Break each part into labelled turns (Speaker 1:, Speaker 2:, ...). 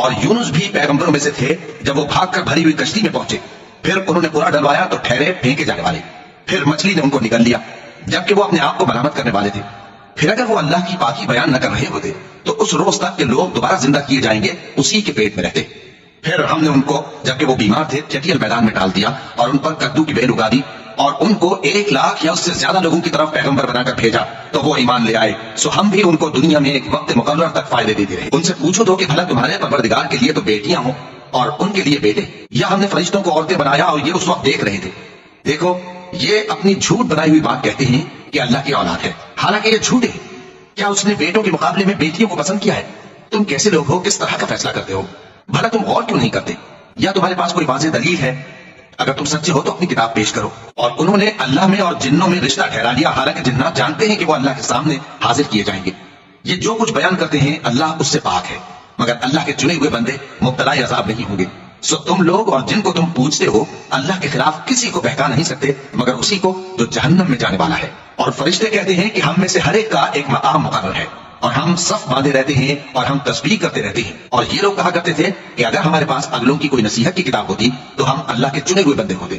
Speaker 1: اور یونس بھی پیغمبروں میں سے تھے جب وہ بھاگ کر بھری ہوئی کشتی میں پہنچے، پھر انہوں نے پورا ڈلوایا تو ٹھہرے پھینکے جانے والے، پھر مچھلی نے ان کو نگل لیا جبکہ وہ اپنے آپ کو ملامت کرنے والے تھے۔ پھر اگر وہ اللہ کی پاکی بیان نہ کر رہے ہوتے تو اس روز تک کہ لوگ دوبارہ زندہ کیے جائیں گے اسی کے پیٹ میں رہتے۔ پھر ہم نے ان کو جبکہ وہ بیمار تھے چٹیل میدان میں ڈال دیا اور ان پر کدو کی بیل اگا دی، اور ان کو 1,00,000 یا اس سے زیادہ لوگوں کی طرف پیغمبر بنا کر بھیجا تو وہ ایمان لے آئے، سو ہم بھی ان کو دنیا میں ایک وقت مقرر تک فائدے دیتے رہے۔ ان سے پوچھو تو کہ بھلا تمہارے پروردگار کے لیے تو بیٹیاں ہوں اور ان کے لیے بیٹے، یا ہم نے فرشتوں کو عورتیں بنایا اور یہ اس وقت دیکھ رہے تھے؟ دیکھو یہ اپنی جھوٹ بنائی ہوئی بات کہتے ہیں کہ اللہ کی اولاد ہے، حالانکہ یہ جھوٹ ہے۔ کیا اس نے بیٹوں کے مقابلے میں بیٹیوں کو پسند کیا ہے؟ تم کیسے لوگ ہو، کس طرح کا فیصلہ کرتے ہو؟ بھلا تم غور کیوں نہیں کرتے؟ یا تمہارے پاس کوئی واضح دلیل ہے؟ اگر تم سچے ہو تو اپنی کتاب پیش کرو۔ اور انہوں نے اللہ میں اور جنوں میں رشتہ ٹھہرا لیا، حالانکہ جنات جانتے ہیں کہ وہ اللہ کے سامنے حاضر کیے جائیں گے۔ یہ جو کچھ بیان کرتے ہیں اللہ اس سے پاک ہے، مگر اللہ کے چنے ہوئے بندے مبتلا عذاب نہیں ہوں گے۔ سو تم لوگ اور جن کو تم پوچھتے ہو اللہ کے خلاف کسی کو بہکا نہیں سکتے مگر اسی کو جو جہنم میں جانے والا ہے۔ اور فرشتے کہتے ہیں کہ ہم میں سے ہر ایک کا ایک مقام مقرر ہے، اور ہم صف باندھے رہتے ہیں اور ہم تسبیح کرتے رہتے ہیں۔ اور یہ لوگ کہا کرتے تھے کہ اگر ہمارے پاس اگلوں کی کوئی نصیحت کی کتاب ہوتی تو ہم اللہ کے چنے ہوئے بندے ہوتے۔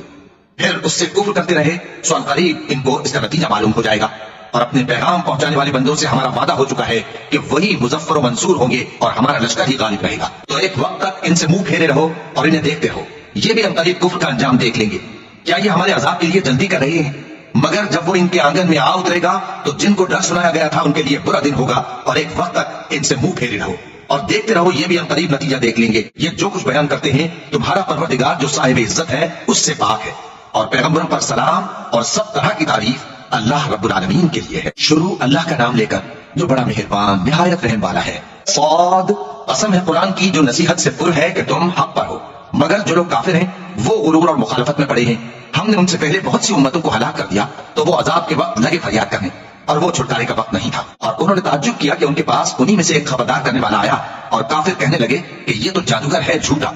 Speaker 1: پھر اس سے کفر کرتے رہے، سو عنقریب ان کو اس کا نتیجہ معلوم ہو جائے گا۔ اور اپنے پیغام پہنچانے والے بندوں سے ہمارا وعدہ ہو چکا ہے کہ وہی مظفر و منصور ہوں گے اور ہمارا لشکر ہی غالب رہے گا۔ تو ایک وقت تک ان سے منہ پھیرے رہو اور انہیں دیکھتے رہو، یہ بھی عنقریب کفر کا انجام دیکھ لیں گے۔ کیا یہ ہمارے عذاب کے لیے جلدی کر رہے ہیں؟ مگر جب وہ ان کے آنگن میں آ اترے گا تو جن کو ڈر سنایا گیا تھا ان کے لیے برا دن ہوگا، اور ایک وقت تک ان سے منہ پھیرے رہو اور دیکھتے رہو، یہ بھی عنقریب نتیجہ دیکھ لیں گے۔ یہ جو کچھ بیان کرتے ہیں تمہارا پروردگار جو صاحب عزت ہے اس سے پاک ہے، اور پیغمبروں پر سلام اور سب طرح کی تعریف اللہ رب العالمین کے لیے ہے۔ شروع اللہ کا نام لے کر جو بڑا مہربان نہایت رحم والا ہے۔ صاد، قسم ہے قرآن کی جو نصیحت سے پر ہے کہ تم حق پر ہو، مگر جو لوگ کافر ہیں وہ غرور اور مخالفت میں پڑے ہیں۔ ہم نے ان سے پہلے بہت سی امتوں کو ہلاک کر دیا تو وہ عذاب کے وقت لگے فریاد کرنے، اور وہ چھٹکارے کا وقت نہیں تھا۔ اور انہوں نے تعجب کیا کہ ان کے پاس انہی میں سے ایک خبردار کرنے والا آیا، اور کافر کہنے لگے کہ یہ تو جادوگر ہے جھوٹا۔